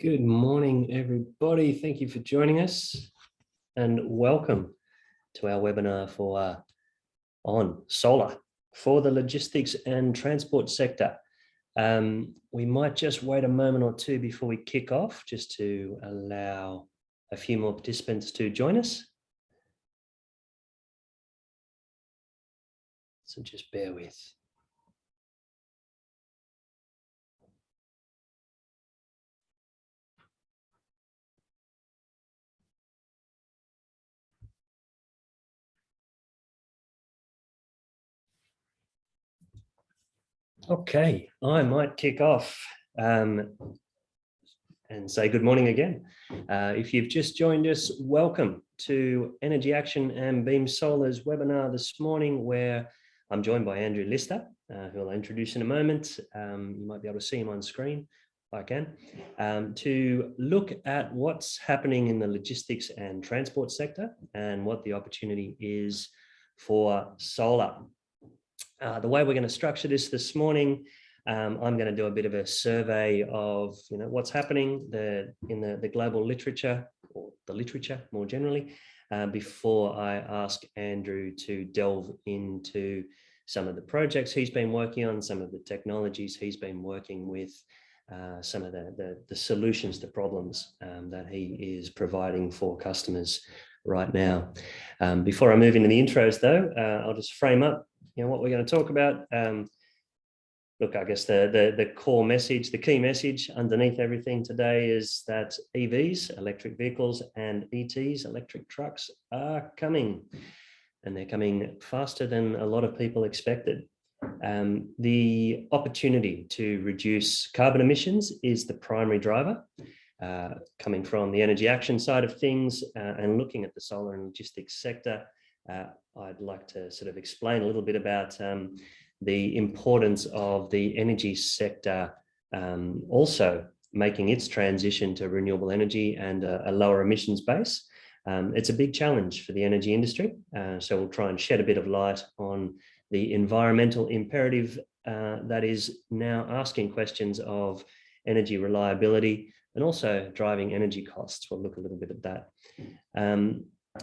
Good morning, everybody. Thank you for joining us and welcome to our webinar on solar for the logistics and transport sector. We might just wait a moment or two before we kick off, just to allow a few more participants to join us. So just bear with. Okay, I might kick off and say good morning again. If you've just joined us, welcome to Energy Action and Beam Solar's webinar this morning, where I'm joined by Andrew Lister, who I'll introduce in a moment. You might be able to see him on screen, if I can, to look at what's happening in the logistics and transport sector and what the opportunity is for solar. The way we're going to structure this morning, I'm going to do a bit of a survey of what's happening in the global literature, or the literature more generally, before I ask Andrew to delve into some of the projects he's been working on, some of the technologies he's been working with, some of the solutions to problems that he is providing for customers right now. Before I move into the intros, though, I'll just frame up what we're going to talk about. Look, I guess the core message, the key message underneath everything today is that EVs, electric vehicles, and ETs, electric trucks, are coming, and they're coming faster than a lot of people expected. The opportunity to reduce carbon emissions is the primary driver, coming from the energy action side of things, and looking at the solar and logistics sector. I'd like to sort of explain a little bit about the importance of the energy sector also making its transition to renewable energy and a lower emissions base. It's a big challenge for the energy industry, so we'll try and shed a bit of light on the environmental imperative that is now asking questions of energy reliability and also driving energy costs. We'll look a little bit at that.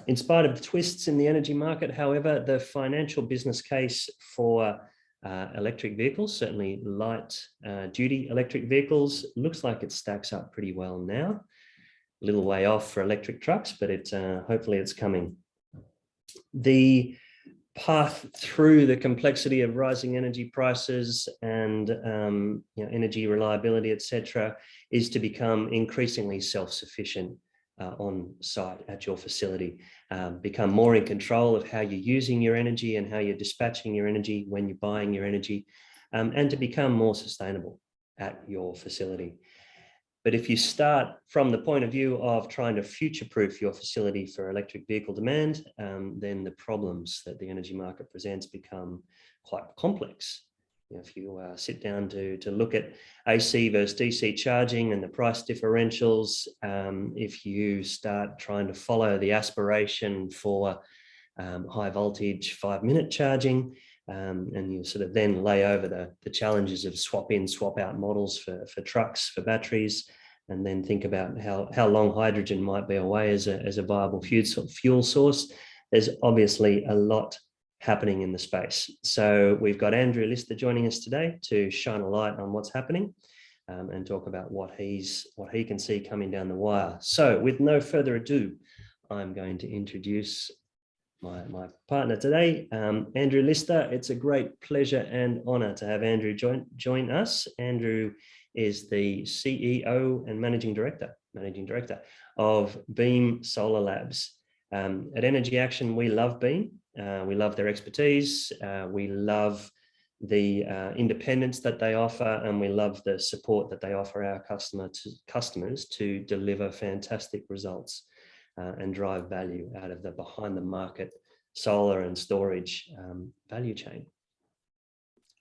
In spite of the twists in the energy market, however, the financial business case for electric vehicles, certainly light duty electric vehicles, looks like it stacks up pretty well now. A little way off for electric trucks, but hopefully it's coming. The path through the complexity of rising energy prices and energy reliability, etc., is to become increasingly self-sufficient on site at your facility, become more in control of how you're using your energy and how you're dispatching your energy when you're buying your energy, and to become more sustainable at your facility. But if you start from the point of view of trying to future-proof your facility for electric vehicle demand, then the problems that the energy market presents become quite complex. If you sit down to look at AC versus DC charging and the price differentials, if you start trying to follow the aspiration for high voltage 5-minute charging, and you sort of then lay over the challenges of swap in, swap out models for trucks, for batteries, and then think about how long hydrogen might be away as a viable fuel source, there's obviously a lot happening in the space. So we've got Andrew Lister joining us today to shine a light on what's happening and talk about what he can see coming down the wire. So with no further ado, I'm going to introduce my partner today, Andrew Lister. It's a great pleasure and honor to have Andrew join us. Andrew is the CEO and managing director of Beam Solar Labs. At Energy Action, we love Beam. We love their expertise. We love the independence that they offer, and we love the support that they offer our customers to deliver fantastic results and drive value out of the behind the market solar and storage value chain.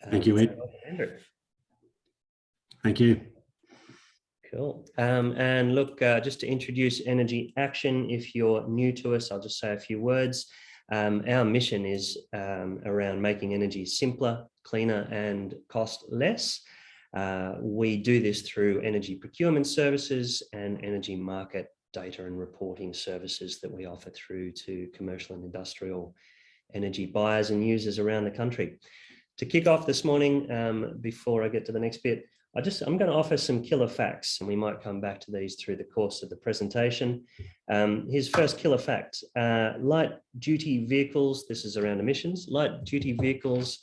Thank you, Ed. Andrew. Thank you. Cool. And look, just to introduce Energy Action, if you're new to us, I'll just say a few words. Our mission is around making energy simpler, cleaner, and cost less. We do this through energy procurement services and energy market data and reporting services that we offer through to commercial and industrial energy buyers and users around the country. To kick off this morning, before I get to the next bit, I'm going to offer some killer facts, and we might come back to these through the course of the presentation. Here's first killer fact. Light duty vehicles, this is around emissions, light duty vehicles,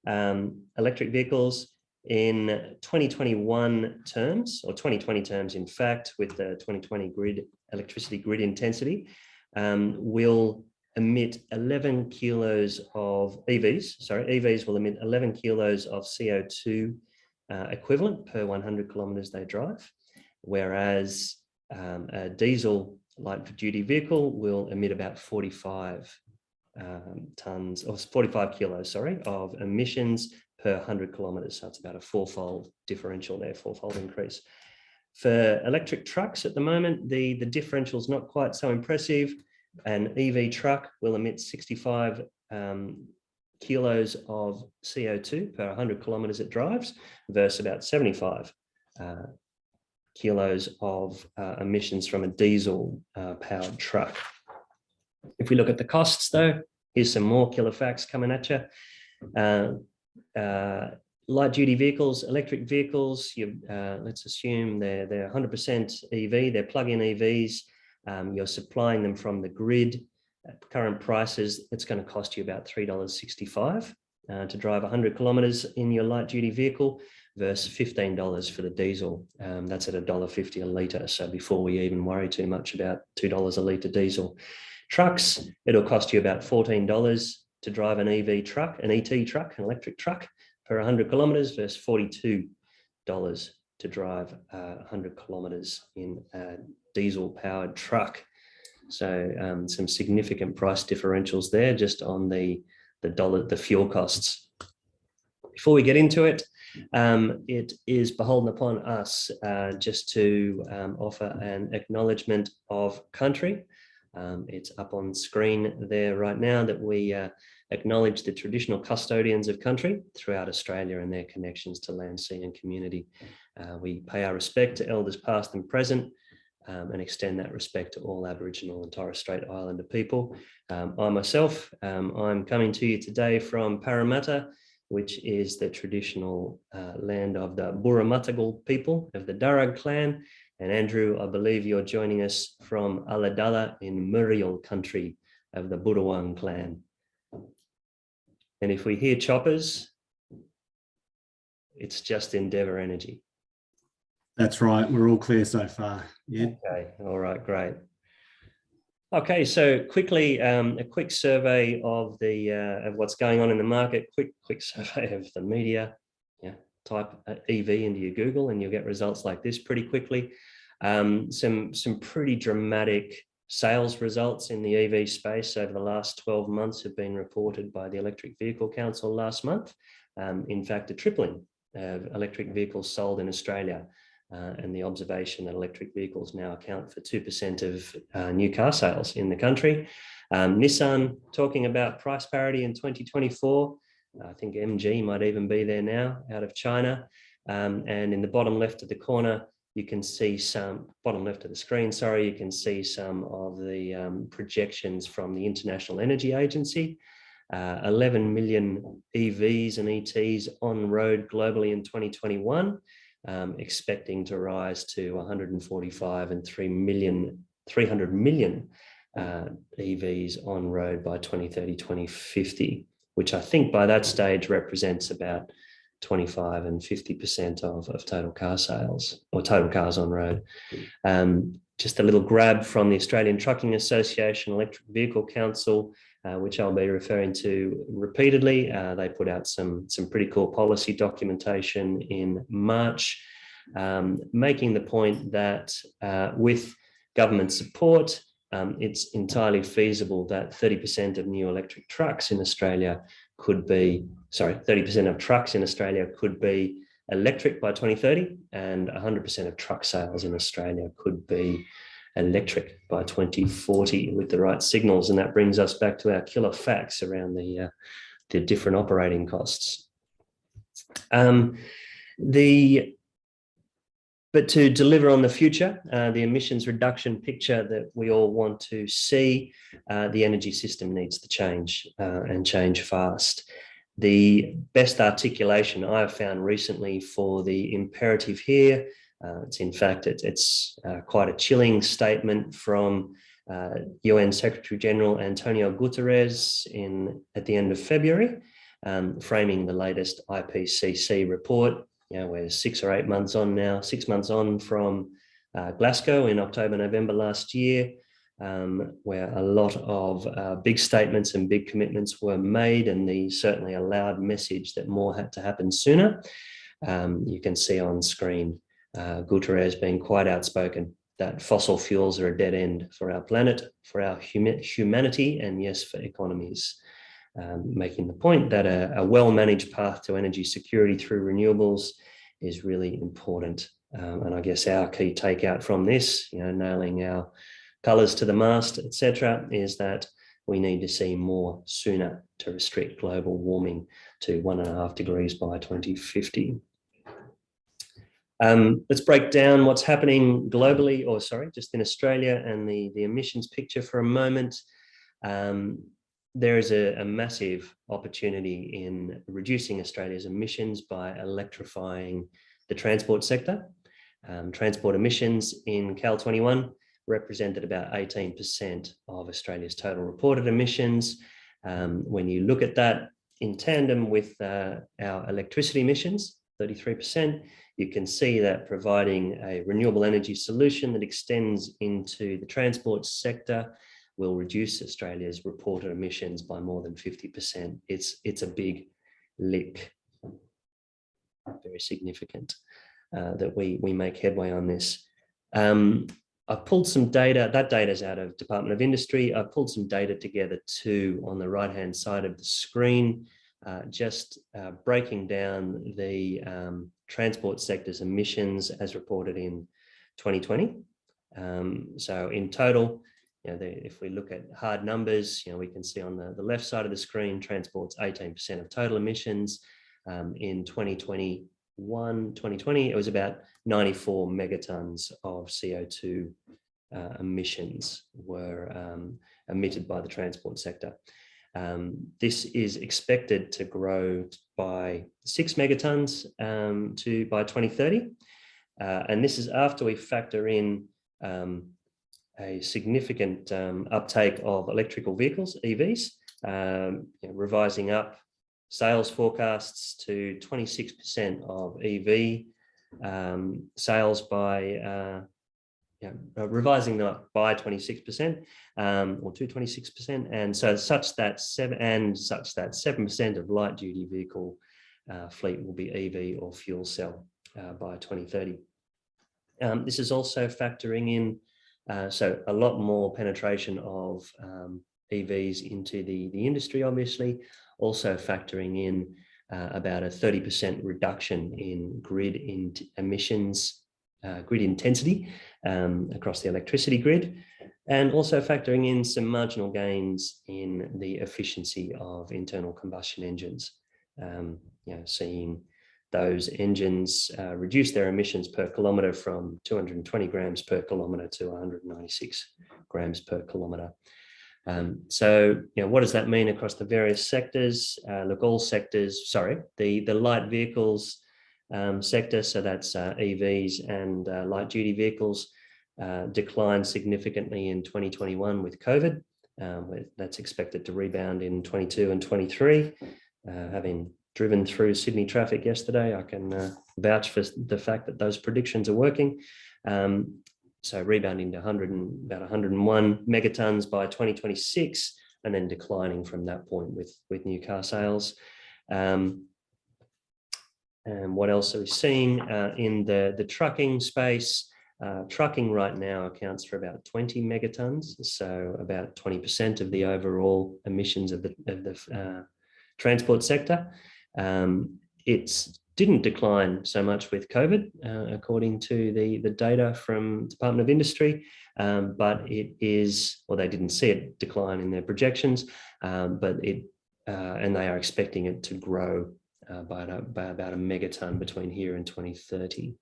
electric vehicles in 2021 terms, or 2020 terms, in fact, with the 2020 electricity grid intensity, will emit 11 kilos of EVs will emit 11 kilos of CO2 equivalent per 100 kilometers they drive, whereas a diesel light duty vehicle will emit about 45 kilos, of emissions per 100 kilometers. So it's about a fourfold differential there, fourfold increase. For electric trucks at the moment, the differential is not quite so impressive. An EV truck will emit 65 kilos of CO2 per 100 kilometers it drives, versus about 75 kilos of emissions from a diesel powered truck. If we look at the costs though, here's some more killer facts coming at you. Light duty vehicles, electric vehicles, let's assume they're 100% EV, they're plug-in EVs. You're supplying them from the grid. At current prices, it's going to cost you about $3.65 to drive 100 kilometers in your light duty vehicle, versus $15 for the diesel. That's at $1.50 a litre. So before we even worry too much about $2 a litre diesel. Trucks, it'll cost you about $14 to drive an EV truck, an ET truck, an electric truck per 100 kilometers, versus $42 to drive 100 kilometers in a diesel powered truck. So some significant price differentials there just on the fuel costs. Before we get into it, it is beholden upon us just to offer an acknowledgement of country. It's up on screen there right now that we acknowledge the traditional custodians of country throughout Australia and their connections to land, sea and community. We pay our respect to elders past and present, and extend that respect to all Aboriginal and Torres Strait Islander people. I myself, I'm coming to you today from Parramatta, which is the traditional land of the Burramatagal people of the Darug clan. And Andrew, I believe you're joining us from Ulladulla in Muriel country of the Budawang clan. And if we hear choppers, it's just Endeavour Energy. That's right. We're all clear so far. Yeah. Okay. All right. Great. Okay. So quickly, a quick survey of of what's going on in the market. Quick survey of the media. Yeah. Type EV into your Google, and you'll get results like this pretty quickly. Some pretty dramatic sales results in the EV space over the last 12 months have been reported by the Electric Vehicle Council last month. In fact, a tripling of electric vehicles sold in Australia. And the observation that electric vehicles now account for 2% of new car sales in the country. Nissan talking about price parity in 2024. I think MG might even be there now out of China. And in the bottom left of the corner, you can see bottom left of the screen, sorry, you can see some of the projections from the International Energy Agency. 11 million EVs and ETs on road globally in 2021. Expecting to rise to 145 and 300 million EVs on road by 2030, 2050, which I think by that stage represents about 25 and 50% of total car sales, or total cars on road. Just a little grab from the Australian Trucking Association, Electric Vehicle Council, which I'll be referring to repeatedly. They put out some pretty cool policy documentation in March, making the point that with government support, it's entirely feasible that 30% of new electric trucks in Australia could be, 30% of trucks in Australia could be electric by 2030, and 100% of truck sales in Australia could be electric by 2040 with the right signals. And that brings us back to our killer facts around the different operating costs. But to deliver on the future, the emissions reduction picture that we all want to see, the energy system needs to change and change fast. The best articulation I've found recently for the imperative here, it's quite a chilling statement from UN Secretary General Antonio Guterres at the end of February, framing the latest IPCC report. We're 6 or 8 months on now, 6 months on from Glasgow in October, November last year, where a lot of big statements and big commitments were made, and certainly a loud message that more had to happen sooner. You can see on screen Guterres being quite outspoken that fossil fuels are a dead end for our planet, for our humanity, and yes, for economies. Making the point that a well-managed path to energy security through renewables is really important. And I guess our key takeout from this, nailing our colours to the mast, etc., is that we need to see more sooner to restrict global warming to 1.5 degrees by 2050. Let's break down what's happening globally, just in Australia, and the emissions picture for a moment. There is a massive opportunity in reducing Australia's emissions by electrifying the transport sector. Transport emissions in Cal 21 represented about 18% of Australia's total reported emissions. When you look at that in tandem with our electricity emissions, 33%, you can see that providing a renewable energy solution that extends into the transport sector will reduce Australia's reported emissions by more than 50%. It's a big lick, very significant that we make headway on this. I've pulled some data. That data is out of Department of Industry. I've pulled some data together too on the right-hand side of the screen, just breaking down the transport sector's emissions as reported in 2020. So in total, if we look at hard numbers, we can see on the left side of the screen, transport's 18% of total emissions. In 2020, it was about 94 megatons of CO2 emissions were emitted by the transport sector. This is expected to grow by 6 megatons by 2030. And this is after we factor in a significant uptake of electrical vehicles, EVs, revising up sales forecasts to 26% of EV sales by, revising them up by 26% or to 26%, and so such that 7% of light duty vehicle fleet will be EV or fuel cell by 2030. This is also factoring in so a lot more penetration of EVs into the industry, obviously, also factoring in about a 30% reduction in grid emissions, grid intensity across the electricity grid, and also factoring in some marginal gains in the efficiency of internal combustion engines, seeing those engines reduce their emissions per kilometre from 220 grams per kilometre to 196 grams per kilometre. So, what does that mean across the various sectors? Look, all sectors, the light vehicles sector, so that's EVs and light duty vehicles, declined significantly in 2021 with COVID. That's expected to rebound in 22 and 23. Having driven through Sydney traffic yesterday, I can vouch for the fact that those predictions are working. So rebounding to about 101 megatons by 2026, and then declining from that point with new car sales. And what else are we seeing in the trucking space? Trucking right now accounts for about 20 megatons, so about 20% of the overall emissions of the transport sector. It didn't decline so much with COVID, according to the data from Department of Industry, but it is, or they didn't see it decline in their projections, and they are expecting it to grow by about a megaton between here and 2030.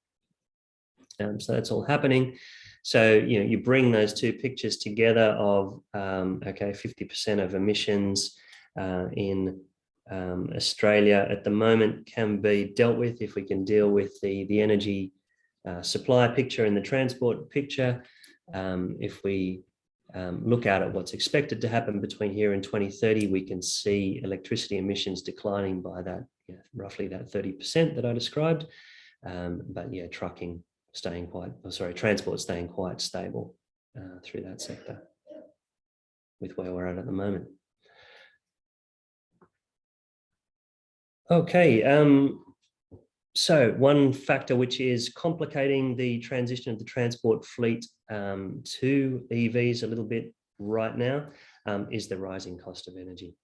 So that's all happening. So, you bring those two pictures together of, okay, 50% of emissions in Australia at the moment can be dealt with if we can deal with the energy supply picture and the transport picture. If we look out at what's expected to happen between here and 2030, we can see electricity emissions declining by that, roughly that 30% that I described. But yeah, transport staying quite stable through that sector with where we're at the moment. Okay, so one factor which is complicating the transition of the transport fleet to EVs a little bit right now is the rising cost of energy.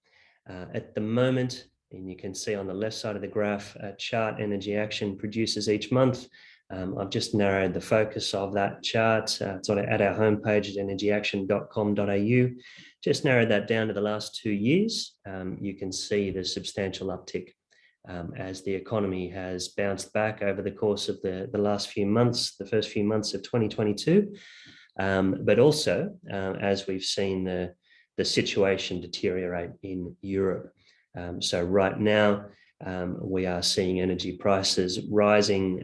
At the moment, and you can see on the left side of the graph, a chart Energy Action produces each month. I've just narrowed the focus of that chart. It's at our homepage at energyaction.com.au. Just narrowed that down to the last 2 years. You can see the substantial uptick as the economy has bounced back over the course of the last few months, the first few months of 2022. But also as we've seen the situation deteriorate in Europe. So right now, we are seeing energy prices rising,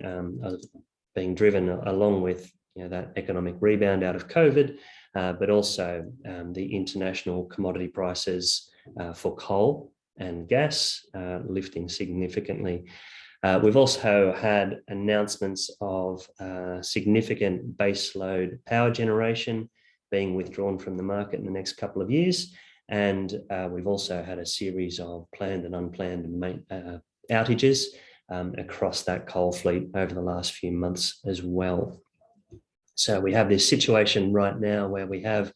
being driven along with that economic rebound out of COVID, but also the international commodity prices for coal and gas lifting significantly. We've also had announcements of significant baseload power generation being withdrawn from the market in the next couple of years. And we've also had a series of planned and unplanned outages across that coal fleet over the last few months as well. So we have this situation right now where we have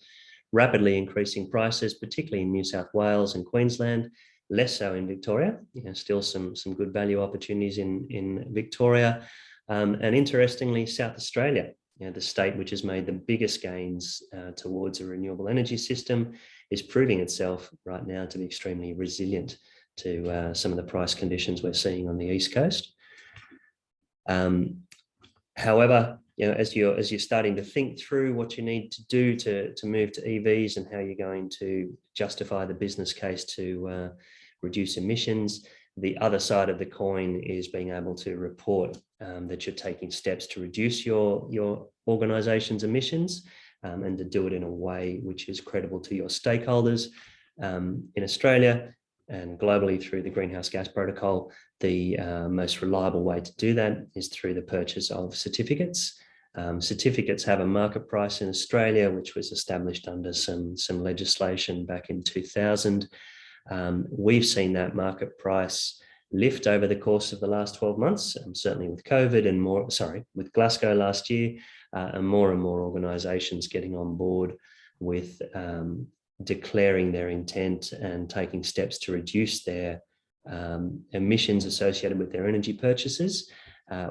rapidly increasing prices, particularly in New South Wales and Queensland, less so in Victoria. Still some good value opportunities in Victoria. And interestingly, South Australia, the state which has made the biggest gains towards a renewable energy system, is proving itself right now to be extremely resilient to some of the price conditions we're seeing on the East Coast. However, as you're starting to think through what you need to do to move to EVs and how you're going to justify the business case to reduce emissions, the other side of the coin is being able to report that you're taking steps to reduce your organisation's emissions and to do it in a way which is credible to your stakeholders. In Australia and globally through the Greenhouse Gas Protocol, the most reliable way to do that is through the purchase of certificates. Certificates have a market price in Australia, which was established under some legislation back in 2000. We've seen that market price lift over the course of the last 12 months, certainly with COVID and with Glasgow last year, and more organisations getting on board with declaring their intent and taking steps to reduce their emissions associated with their energy purchases.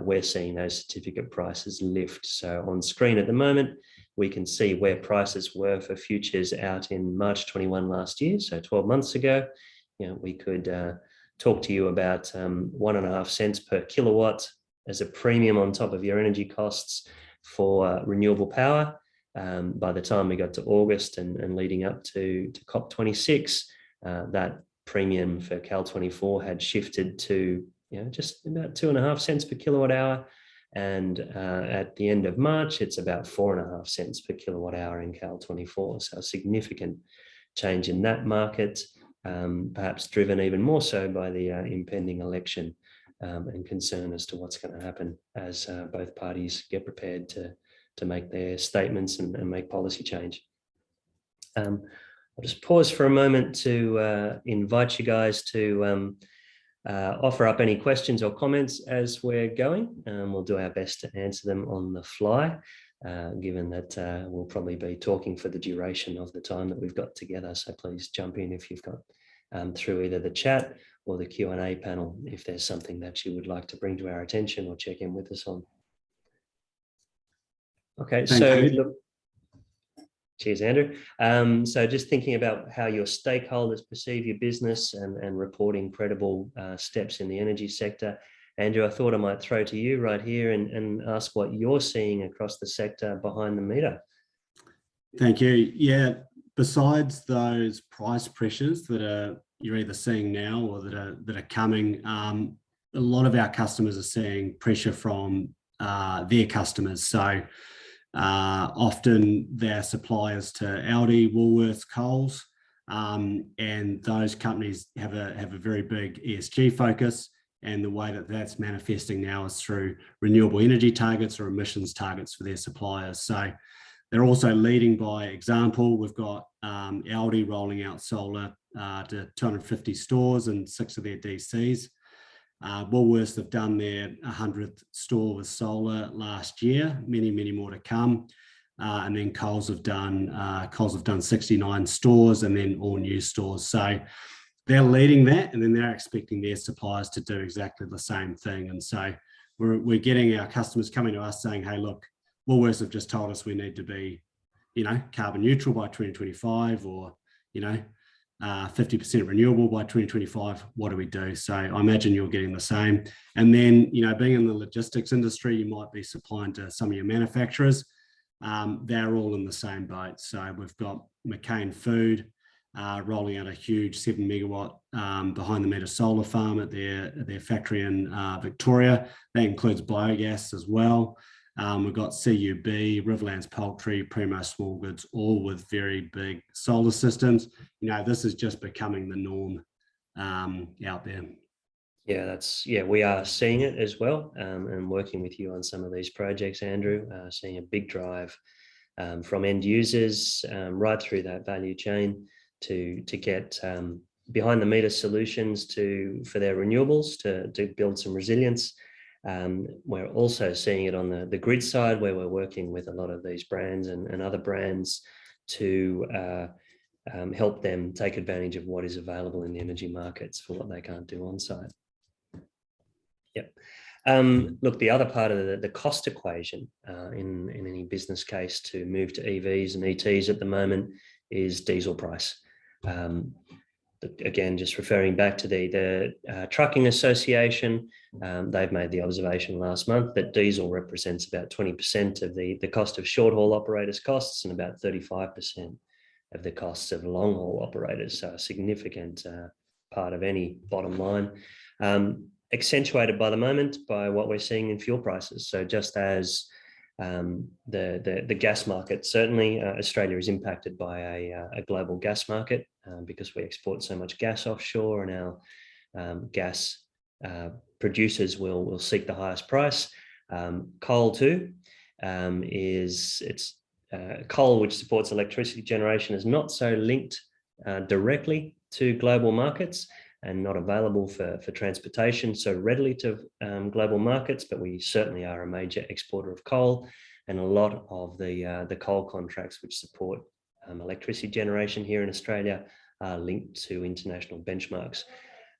We're seeing those certificate prices lift. So on screen at the moment, we can see where prices were for futures out in March 21 last year, so 12 months ago. We could talk to you about 1.5 cents per kilowatt as a premium on top of your energy costs for renewable power. By the time we got to August and leading up to COP26, that premium for Cal 24 had shifted to just about 2.5 cents per kilowatt hour. And at the end of March, it's about 4.5 cents per kilowatt hour in Cal 24. So a significant change in that market, perhaps driven even more so by the impending election and concern as to what's going to happen as both parties get prepared to make their statements and make policy change. I'll just pause for a moment to invite you guys to offer up any questions or comments as we're going. We'll do our best to answer them on the fly, given that we'll probably be talking for the duration of the time that we've got together. So please jump in if you've got through either the chat or the Q&A panel, if there's something that you would like to bring to our attention or check in with us on. Okay, so look, Cheers, Andrew. So just thinking about how your stakeholders perceive your business and reporting credible steps in the energy sector. Andrew, I thought I might throw to you right here and ask what you're seeing across the sector behind the meter. Thank you. Yeah, besides those price pressures that you're either seeing now or that are coming, a lot of our customers are seeing pressure from their customers. So often they're suppliers to Aldi, Woolworths, Coles, and those companies have a very big ESG focus. And the way that that's manifesting now is through renewable energy targets or emissions targets for their suppliers. So they're also leading by example. We've got Aldi rolling out solar to 250 stores and 6 of their DCs. Woolworths have done their 100th store with solar last year, many more to come. And then Coles have done 69 stores and then all new stores. So they're leading that, and then they're expecting their suppliers to do exactly the same thing. And so we're getting our customers coming to us saying, hey, look, Woolworths have just told us we need to be, carbon neutral by 2025, or, 50% renewable by 2025. What do we do? So I imagine you're getting the same. And then, being in the logistics industry, you might be supplying to some of your manufacturers. They're all in the same boat. So we've got McCain Food rolling out a huge 7 megawatt behind the meter solar farm at their factory in Victoria. That includes biogas as well. We've got CUB, Riverlands Poultry, Primo Small Goods, all with very big solar systems. This is just becoming the norm out there. Yeah, we are seeing it as well, and working with you on some of these projects, Andrew, seeing a big drive from end users right through that value chain to get behind the meter solutions for their renewables to build some resilience. We're also seeing it on the grid side, where we're working with a lot of these brands and other brands to help them take advantage of what is available in the energy markets for what they can't do on site. Yep. Look, the other part of the cost equation in any business case to move to EVs and ETs at the moment is diesel price. Again, just referring back to the Trucking Association, they've made the observation last month that diesel represents about 20% of the cost of short haul operators' costs and about 35% of the costs of long haul operators. So a significant part of any bottom line, accentuated by the moment by what we're seeing in fuel prices. So just as the gas market, certainly Australia is impacted by a global gas market because we export so much gas offshore, and our gas producers will seek the highest price. Coal too coal, which supports electricity generation, is not so linked directly to global markets and not available for transportation so readily to global markets, but we certainly are a major exporter of coal, and a lot of the coal contracts which support electricity generation here in Australia are linked to international benchmarks.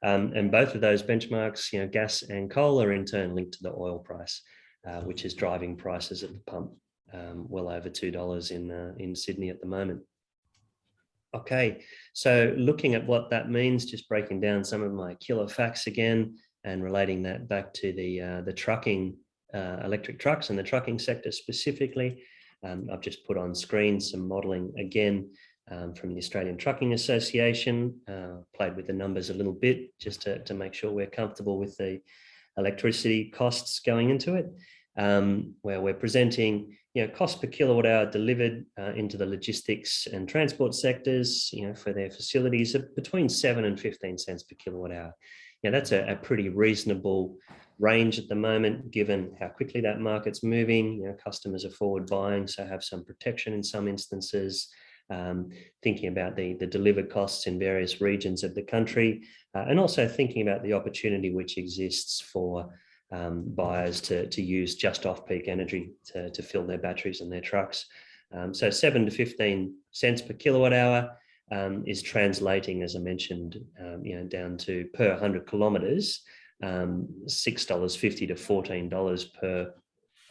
And both of those benchmarks, gas and coal, are in turn linked to the oil price, which is driving prices at the pump well over $2 in Sydney at the moment. Okay, so looking at what that means, just breaking down some of my killer facts again and relating that back to the trucking, electric trucks and the trucking sector specifically. I've just put on screen some modelling again from the Australian Trucking Association, played with the numbers a little bit just to make sure we're comfortable with the electricity costs going into it, where we're presenting cost per kilowatt hour delivered into the logistics and transport sectors, for their facilities of between 7 and 15 cents per kilowatt hour. That's a pretty reasonable range at the moment, given how quickly that market's moving. Customers are forward buying, so have some protection in some instances. Thinking about the delivered costs in various regions of the country, and also thinking about the opportunity which exists for buyers to use just off-peak energy to fill their batteries and their trucks. So 7 to 15 cents per kilowatt hour is translating, as I mentioned, down to per 100 kilometres, $6.50 to $14 per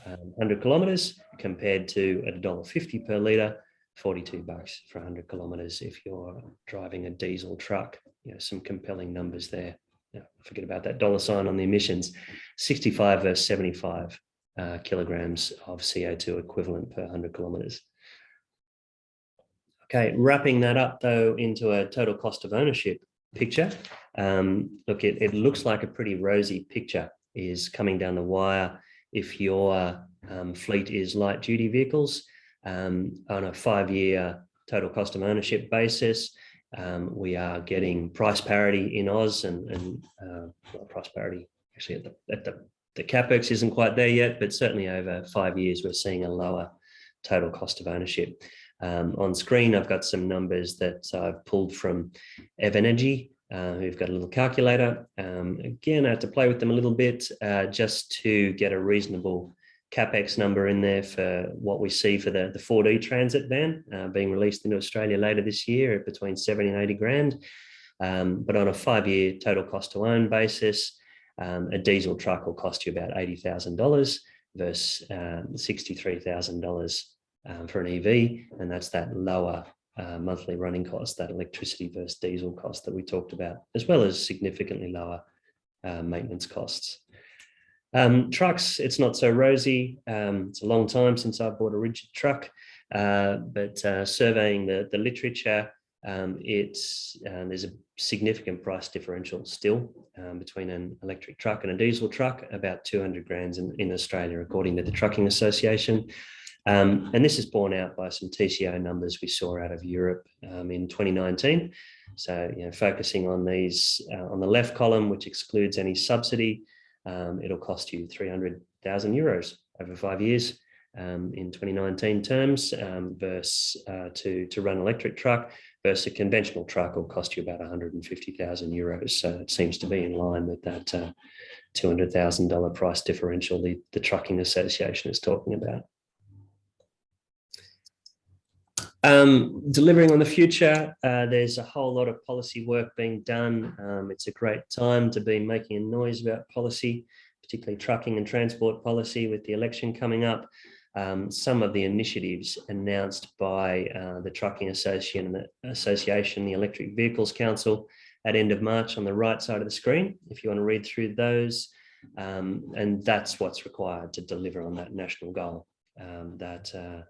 100 kilometres, compared to at $1.50 per litre $42 for 100 kilometers if you're driving a diesel truck. Some compelling numbers there. Forget about that dollar sign on the emissions. 65 versus 75 kilograms of CO2 equivalent per 100 kilometers. Okay, wrapping that up though into a total cost of ownership picture. Look, it looks like a pretty rosy picture is coming down the wire if your fleet is light duty vehicles. On a 5-year total cost of ownership basis, we are getting price parity in Oz and price parity actually at the capex isn't quite there yet, but certainly over 5 years we're seeing a lower total cost of ownership. On screen I've got some numbers that I've pulled from Energy, who've got a little calculator. Again, I had to play with them a little bit just to get a reasonable capex number in there for what we see for the 4D transit van being released into Australia later this year at between 70 and 80 grand. But on a 5-year total cost to own basis, a diesel truck will cost you about $80,000 versus $63,000 for an EV, and that's that lower monthly running cost, that electricity versus diesel cost that we talked about, as well as significantly lower maintenance costs. Trucks, it's not so rosy. It's a long time since I bought a rigid truck, but surveying the literature, there's a significant price differential still between an electric truck and a diesel truck, about 200 grand in Australia, according to the Trucking Association. And this is borne out by some TCO numbers we saw out of Europe in 2019. So, focusing on these on the left column, which excludes any subsidy, it'll cost you 300,000 euros over 5 years in 2019 terms, versus to run an electric truck, versus a conventional truck will cost you about 150,000 euros. So it seems to be in line with that $200,000 price differential the Trucking Association is talking about. Delivering on the future, there's a whole lot of policy work being done. It's a great time to be making a noise about policy, particularly trucking and transport policy with the election coming up. Some of the initiatives announced by the Trucking Association, the Electric Vehicles Council at end of March on the right side of the screen, if you want to read through those. And that's what's required to deliver on that national goal that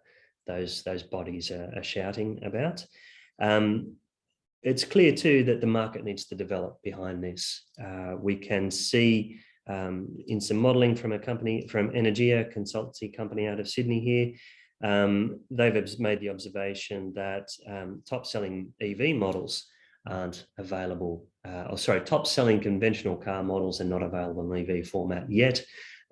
those bodies are shouting about. It's clear too that the market needs to develop behind this. We can see in some modelling from a company, from Energia, consultancy company out of Sydney here, they've made the observation that top-selling EV models aren't available, top-selling conventional car models are not available in EV format yet.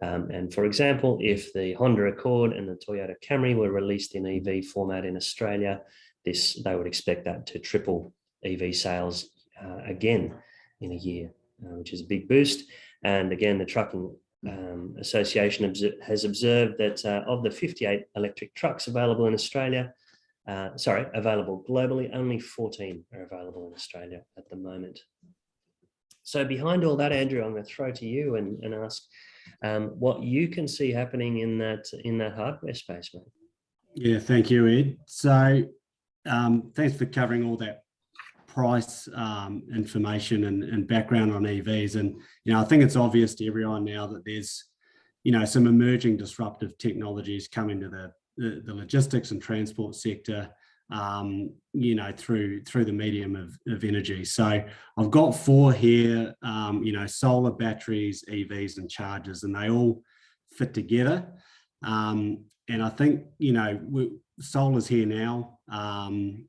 And for example, if the Honda Accord and the Toyota Camry were released in EV format in Australia, they would expect that to triple EV sales again in a year, which is a big boost. And again, the Trucking Association has observed that of the 58 electric trucks available in Australia, available globally, only 14 are available in Australia at the moment. So behind all that, Andrew, I'm going to throw to you and ask what you can see happening in that hardware space, mate. Yeah, thank you, Ed. So thanks for covering all that price information and background on EVs. And, I think it's obvious to everyone now that there's, some emerging disruptive technologies coming to the logistics and transport sector, through the medium of energy. So I've got 4 here, solar, batteries, EVs and chargers, and they all fit together. And I think, solar's here now, and,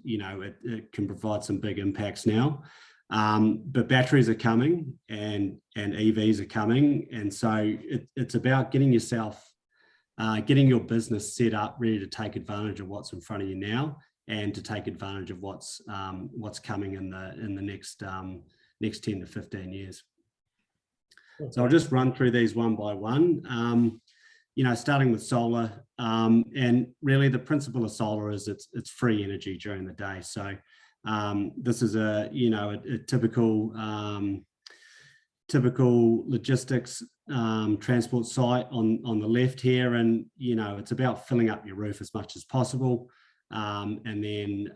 it can provide some big impacts now. But batteries are coming and EVs are coming. And so it's about getting your business set up, ready to take advantage of what's in front of you now, and to take advantage of what's coming in the next 10 to 15 years. Okay. So I'll just run through these one by one. Starting with solar, and really the principle of solar is it's free energy during the day. So this is a typical logistics transport site on the left here, and it's about filling up your roof as much as possible. and then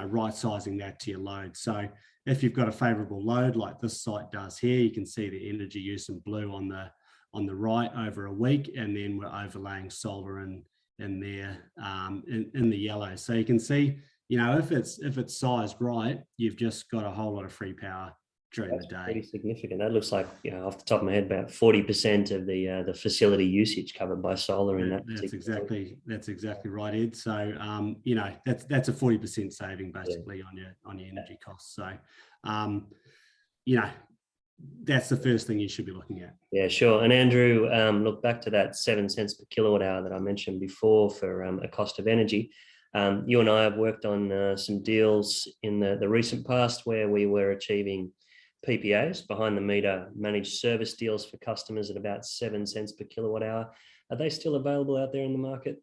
right sizing that to your load. So if you've got a favourable load like this site does here, you can see the energy use in blue on the right over a week, and then we're overlaying solar in there in the yellow. So you can see, if it's sized right, you've just got a whole lot of free power during the day. Pretty significant. That looks like, off the top of my head, about 40% of the facility usage covered by solar in that. That's exactly right, Ed. So that's a 40% saving basically on your energy costs. So that's the first thing you should be looking at. Yeah, sure. And Andrew, look back to that 7 cents per kilowatt hour that I mentioned before for a cost of energy. You and I have worked on some deals in the recent past where we were achieving PPAs, behind the meter managed service deals for customers at about 7 cents per kilowatt hour. Are they still available out there in the market?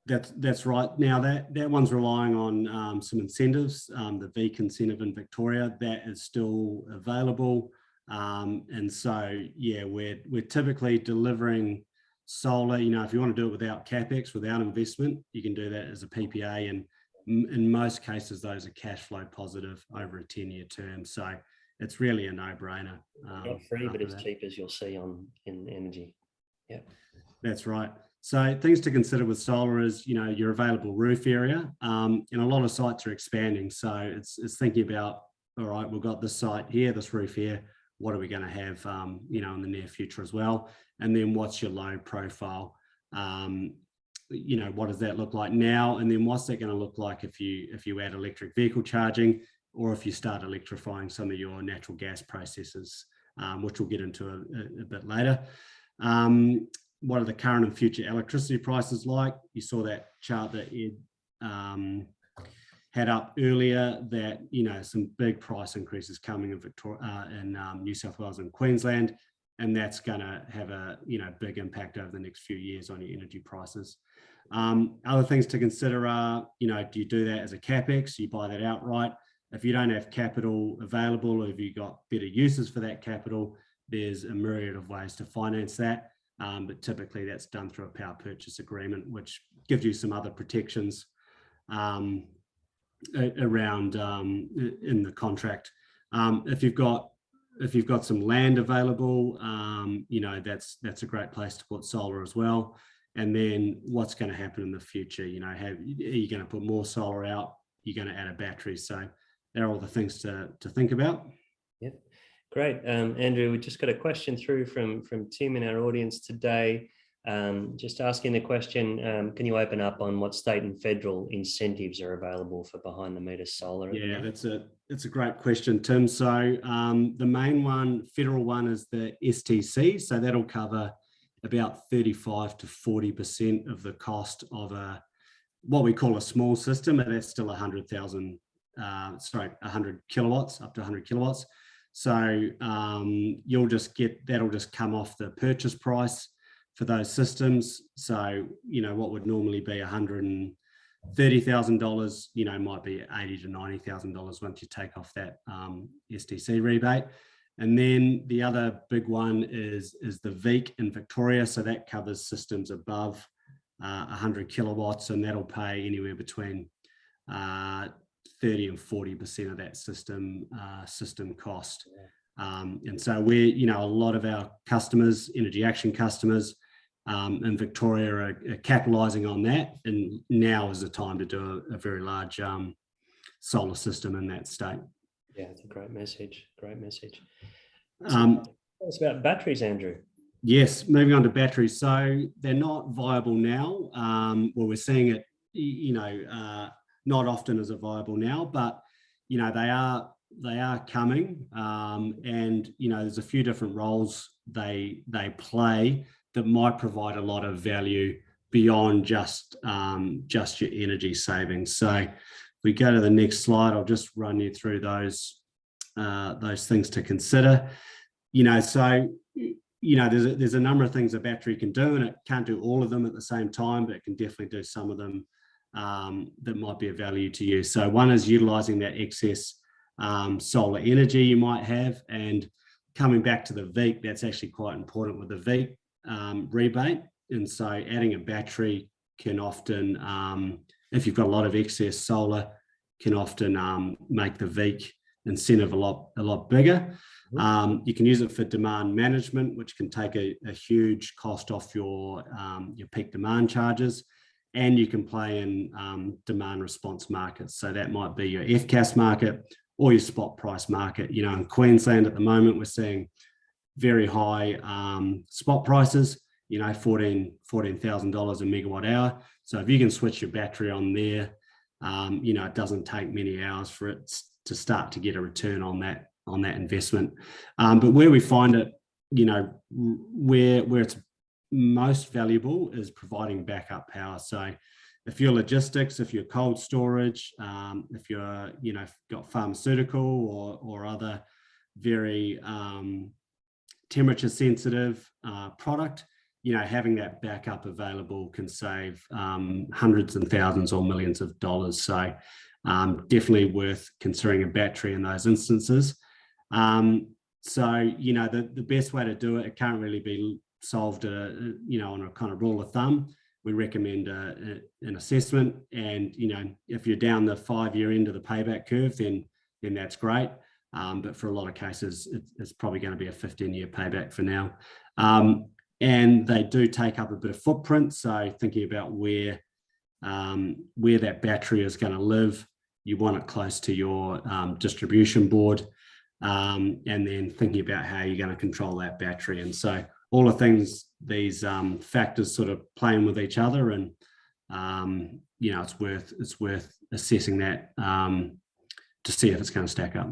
That's right. Now that one's relying on some incentives. The VEEC incentive in Victoria, that is still available. And so, yeah, we're typically delivering solar. If you want to do it without capex, without investment, you can do that as a PPA. And in most cases, those are cash flow positive over a 10-year term. So it's really a no-brainer. Not free, but as cheap as you'll see in energy. Yeah, that's right. So things to consider with solar is, your available roof area. And a lot of sites are expanding. So it's thinking about, all right, we've got this site here, this roof here. What are we going to have, in the near future as well? And then what's your load profile? What does that look like now? And then what's that going to look like if you add electric vehicle charging, or if you start electrifying some of your natural gas processes, which we'll get into a bit later. What are the current and future electricity prices like? You saw that chart that Ed had up earlier, that some big price increases coming in Victoria, in New South Wales and Queensland, and that's going to have a big impact over the next few years on your energy prices. Other things to consider are, do you do that as a capex? You buy that outright. If you don't have capital available, or if you've got better uses for that capital, there's a myriad of ways to finance that. But typically that's done through a power purchase agreement, which gives you some other protections around in the contract. If you've got some land available, that's a great place to put solar as well. And then what's going to happen in the future? Are you going to put more solar out? You're going to add a battery. So they're all the things to think about. Yep. Great. Andrew, we just got a question through from Tim in our audience today. Just asking the question, can you open up on what state and federal incentives are available for behind the meter solar? Yeah, that's a great question, Tim. So the main federal one is the STCs. So that'll cover about 35 to 40% of the cost of what we call a small system, and that's still 100 kilowatts, up to 100 kilowatts. So that'll just come off the purchase price for those systems. So, what would normally be $130,000, might be $80,000 to $90,000 once you take off that STC rebate. And then the other big one is the VEEC in Victoria. So that covers systems above 100 kilowatts, and that'll pay anywhere between 30 and 40% of that system cost. And so we're, a lot of our customers, Energy Action customers in Victoria are capitalising on that. And now is the time to do a very large solar system in that state. Yeah, it's a great message. Great message. Tell us about batteries, Andrew. Yes, moving on to batteries. So they're not viable now. We're seeing it, not often as a viable now, but they are coming, and there's a few different roles they play that might provide a lot of value beyond just your energy savings. So if we go to the next slide, I'll just run you through those things to consider. There's a number of things a battery can do, and it can't do all of them at the same time, but it can definitely do some of them that might be of value to you. So one is utilizing that excess solar energy you might have, and coming back to the VEEC, that's actually quite important with the VEEC rebate. And so adding a battery can often if you've got a lot of excess solar, can often make the VEEC incentive a lot bigger. You can use it for demand management, which can take a huge cost off your peak demand charges. And you can play in demand response markets. So that might be your FCAS market or your spot price market. You know, in Queensland at the moment, we're seeing very high spot prices, you know, $14,000 a megawatt hour. So if you can switch your battery on there, you know, it doesn't take many hours for it to start to get a return on that investment. But where we find it, you know, where it's most valuable is providing backup power. So if you're logistics, if you're cold storage, if you're, you know, got pharmaceutical or other very temperature sensitive product, you know, having that backup available can save hundreds and thousands or millions of dollars. So definitely worth considering a battery in those instances. So, you know, the best way to do it can't really be solved, you know, on a kind of rule of thumb. We recommend an assessment, and, you know, if you're down the 5-year end of the payback curve, then that's great. But for a lot of cases, it's probably going to be a 15-year payback for now. And they do take up a bit of footprint. So thinking about where that battery is going to live, you want it close to your distribution board, and then thinking about how you're going to control that battery. And so all the things, these factors sort of playing with each other, and you know, it's worth assessing that to see if it's going to stack up.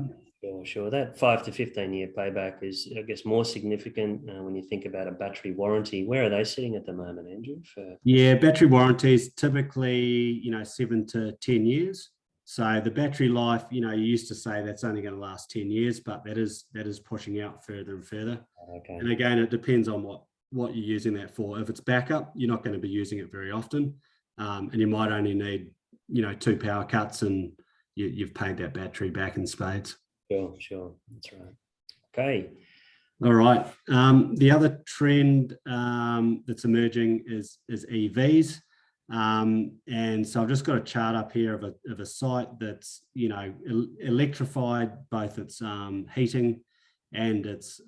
Sure. That 5 to 15-year payback is, I guess, more significant when you think about a battery warranty. Where are they sitting at the moment, Andrew? Yeah, battery warranties typically, you know, 7 to 10 years. So the battery life, you know, you used to say that's only going to last 10 years, but that is pushing out further and further. Okay. And again, it depends on what you're using that for. If it's backup, you're not going to be using it very often, and you might only need, you know, 2 power cuts, and you've paid that battery back in spades. Sure, that's right. Okay. All right. The other trend that's emerging is EVs. And so I've just got a chart up here of a site that's, you know, electrified, both its heating and its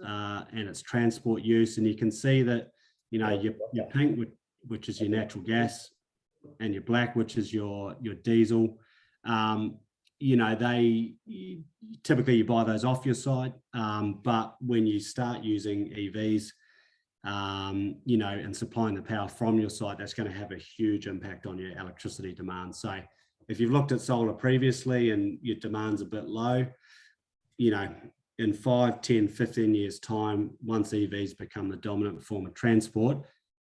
transport use. And you can see that, you know, your pink, which is your natural gas, and your black, which is your diesel. You know, typically you buy those off your site, but when you start using EVs, you know, and supplying the power from your site, that's going to have a huge impact on your electricity demand. So if you've looked at solar previously and your demand's a bit low, you know, in 5, 10, 15 years time, once EVs become the dominant form of transport,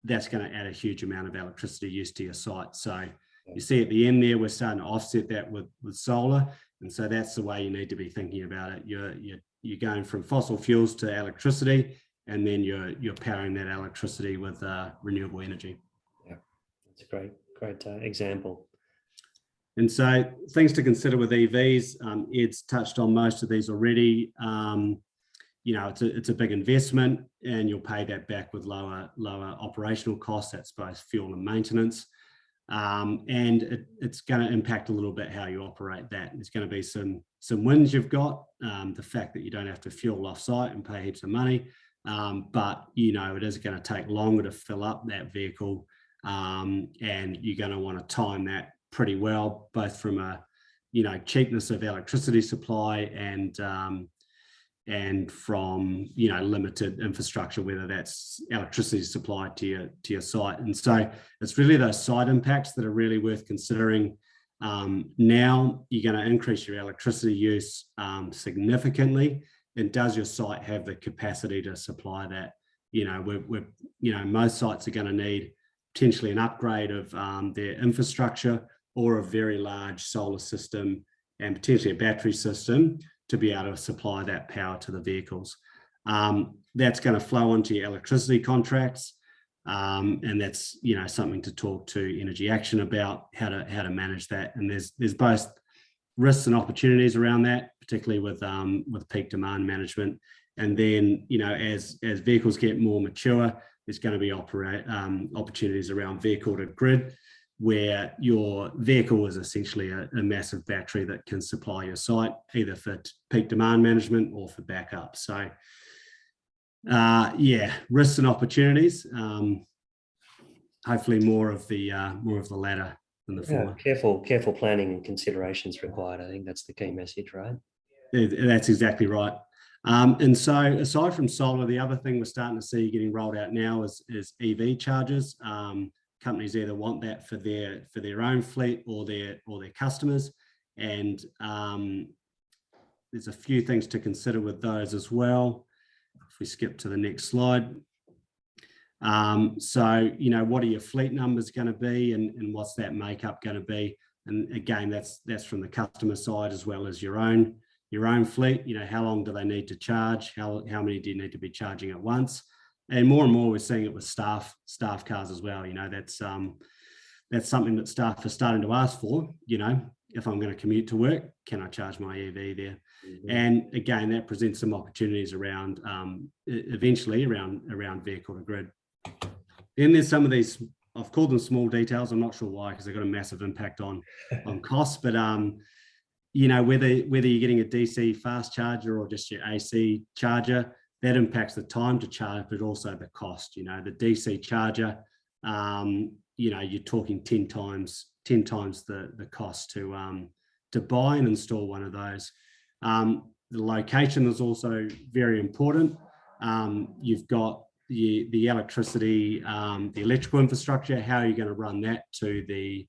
that's going to add a huge amount of electricity use to your site. So you see at the end there, we're starting to offset that with solar. And so that's the way you need to be thinking about it. You're going from fossil fuels to electricity, and then you're powering that electricity with renewable energy. Yeah, that's a great example. And so things to consider with EVs, Ed's touched on most of these already. You know, it's a big investment, and you'll pay that back with lower operational costs. That's both fuel and maintenance. And it's going to impact a little bit how you operate that. There's going to be some wins you've got, the fact that you don't have to fuel off-site and pay heaps of money, but, you know, it is going to take longer to fill up that vehicle, and you're going to want to time that pretty well, both from a, you know, cheapness of electricity supply and from, you know, limited infrastructure, whether that's electricity supplied to your site. And so it's really those site impacts that are really worth considering. Now you're going to increase your electricity use significantly, and does your site have the capacity to supply that? You know, you know, most sites are going to need potentially an upgrade of their infrastructure, or a very large solar system and potentially a battery system to be able to supply that power to the vehicles. That's going to flow onto your electricity contracts, and that's, you know, something to talk to Energy Action about how to manage that. And there's both risks and opportunities around that, particularly with peak demand management. And then, you know, as vehicles get more mature, there's going to be opportunities around vehicle to grid where your vehicle is essentially a massive battery that can supply your site either for peak demand management or for backup. So yeah, risks and opportunities. Hopefully more of the latter than the former. Careful planning and considerations required. I think that's the key message, right? That's exactly right. And so aside from solar, the other thing we're starting to see getting rolled out now is EV chargers. Companies either want that for their own fleet or their customers. And there's a few things to consider with those as well. If we skip to the next slide. So, you know, what are your fleet numbers going to be and what's that makeup going to be? And again, that's from the customer side as well as your own fleet. You know, how long do they need to charge? How many do you need to be charging at once? And more we're seeing it with staff cars as well. You know, that's something that staff are starting to ask for. You know, if I'm going to commute to work, can I charge my EV there? Mm-hmm. And again, that presents some opportunities around eventually around vehicle to grid. Then there's some of these, I've called them small details. I'm not sure why, because they've got a massive impact on costs. But you know, whether you're getting a DC fast charger or just your AC charger, that impacts the time to charge, but also the cost. You know, the DC charger, you know, you're talking 10 times the cost to buy and install one of those. The location is also very important. You've got the electricity, the electrical infrastructure. How are you going to run that to the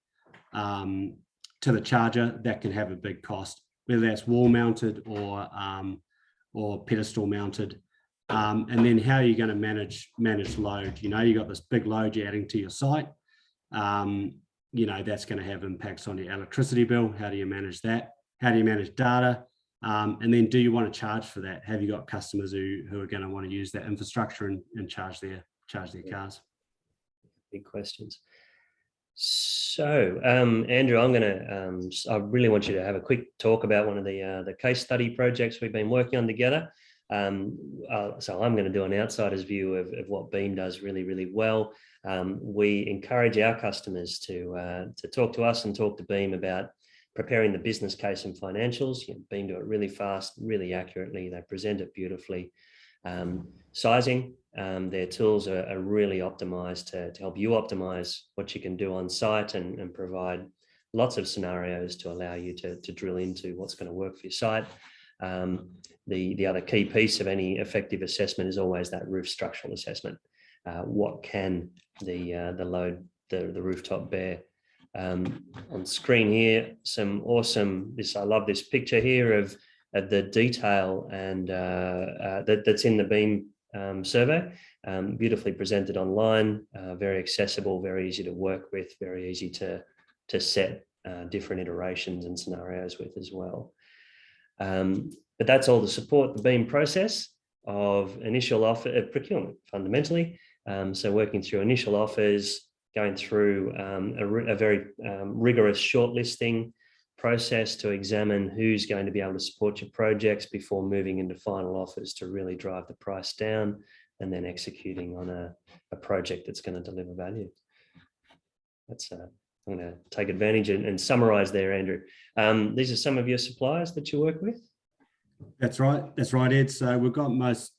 charger? That can have a big cost, whether that's wall mounted or pedestal mounted. And then how are you going to manage load? You know, you got this big load you're adding to your site. You know, that's going to have impacts on your electricity bill. How do you manage that? How do you manage data? And then do you want to charge for that? Have you got customers who are going to want to use that infrastructure and charge their cars? Big questions. So, Andrew, I really want you to have a quick talk about one of the case study projects we've been working on together. So I'm going to do an outsider's view of what Beam does really, really well. We encourage our customers to talk to us and talk to Beam about preparing the business case and financials. You know, Beam do it really fast, really accurately. They present it beautifully. Sizing, their tools are really optimized to help you optimize what you can do on site and provide lots of scenarios to allow you to drill into what's going to work for your site. The other key piece of any effective assessment is always that roof structural assessment. What can the load, the rooftop bear? On screen here, some awesome, I love this picture here of the detail and that's in the Beam survey, beautifully presented online, very accessible, very easy to work with, very easy to set different iterations and scenarios with as well. But that's all to support the Beam process of initial offer procurement fundamentally. So working through initial offers, going through a very rigorous shortlisting process to examine who's going to be able to support your projects before moving into final offers to really drive the price down, and then executing on a project that's going to deliver value. That's I'm going to take advantage and summarize there, Andrew. These are some of your suppliers that you work with? That's right, Ed. So we've got most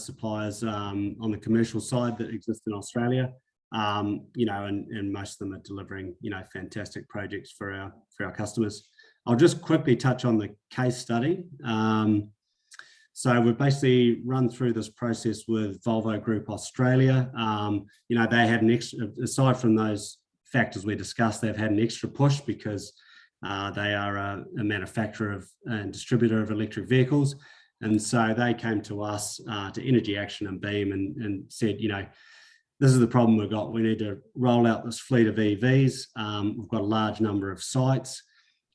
suppliers on the commercial side that exist in Australia. You know, and most of them are delivering, you know, fantastic projects for our customers. I'll just quickly touch on the case study. So we've basically run through this process with Volvo Group Australia. You know, they had an extra, aside from those factors we discussed, they've had an extra push because they are a manufacturer and distributor of electric vehicles. And so they came to us, to Energy Action and Beam, and said, you know, this is the problem we've got. We need to roll out this fleet of EVs. We've got a large number of sites.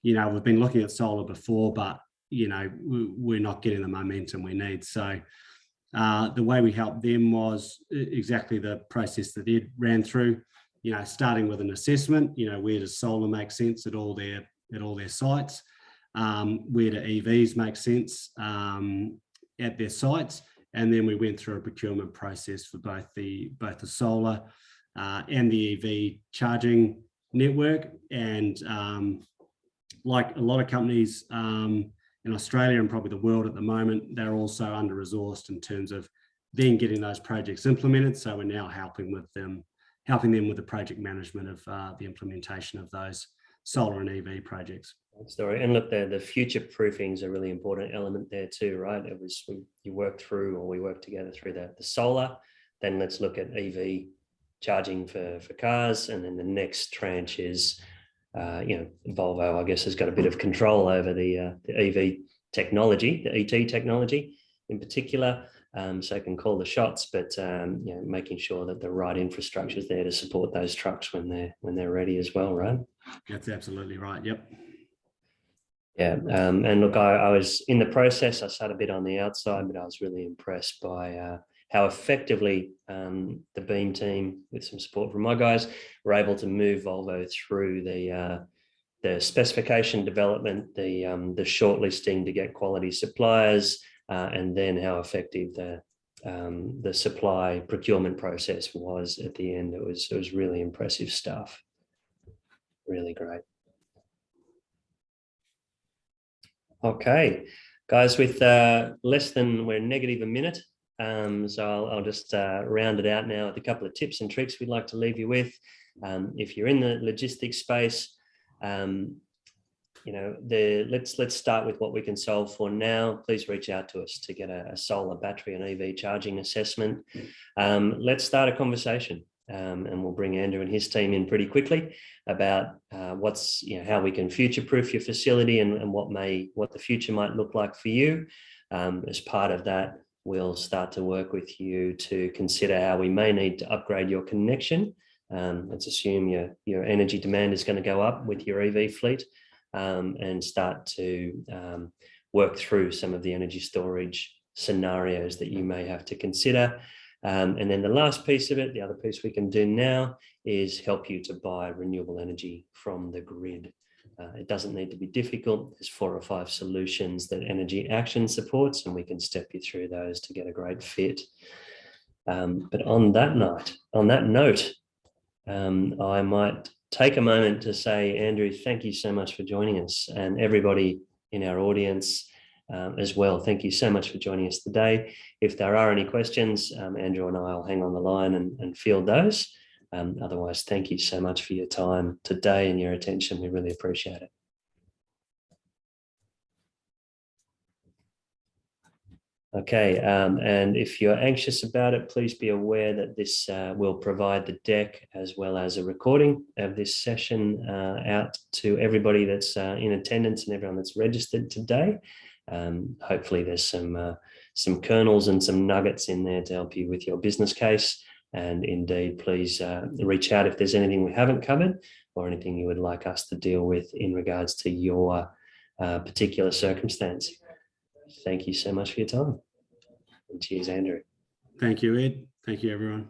You know, we've been looking at solar before, but, you know, we're not getting the momentum we need. So the way we helped them was exactly the process that Ed ran through, you know, starting with an assessment, you know, where does solar make sense at all their sites? Where do EVs make sense at their sites? And then we went through a procurement process for both the solar and the EV charging network. And like a lot of companies in Australia and probably the world at the moment, they're also under-resourced in terms of then getting those projects implemented. So we're now helping them with the project management of the implementation of those solar and EV projects. Story. And look, the future proofing is a really important element there too, right? It was you worked through, or we worked together through the solar. Then let's look at EV charging for cars, and then the next tranche is, Volvo, I guess, has got a bit of control over the EV technology, the ET technology in particular. So it can call the shots, but making sure that the right infrastructure is there to support those trucks when they're ready as well, right? That's absolutely right. Yep. Yeah, and look, I was in the process. I sat a bit on the outside, but I was really impressed by how effectively the Beam team, with some support from my guys, were able to move Volvo through the specification development, the shortlisting to get quality suppliers, and then how effective the supply procurement process was at the end. It was really impressive stuff. Really great. Okay, guys, with less than, we're negative a minute, so I'll just round it out now with a couple of tips and tricks we'd like to leave you with. If you're in the logistics space, let's start with what we can solve for now. Please reach out to us to get a solar, battery and EV charging assessment. Let's start a conversation. And we'll bring Andrew and his team in pretty quickly about how we can future-proof your facility and what the future might look like for you. As part of that, we'll start to work with you to consider how we may need to upgrade your connection. Let's assume your energy demand is going to go up with your EV fleet, and start to work through some of the energy storage scenarios that you may have to consider. And then the last piece of it, the other piece we can do now, is help you to buy renewable energy from the grid. It doesn't need to be difficult. There's 4 or 5 solutions that Energy Action supports, and we can step you through those to get a great fit. But on that note, I might take a moment to say, Andrew, thank you so much for joining us, and everybody in our audience as well. Thank you so much for joining us today. If there are any questions, Andrew and I will hang on the line and field those. Otherwise, thank you so much for your time today and your attention. We really appreciate it. Okay, and if you're anxious about it, please be aware that this will provide the deck as well as a recording of this session out to everybody that's in attendance and everyone that's registered today. Hopefully there's some kernels and some nuggets in there to help you with your business case. And indeed, please reach out if there's anything we haven't covered or anything you would like us to deal with in regards to your particular circumstance. Thank you so much for your time. And cheers, Andrew. Thank you, Ed. Thank you, everyone.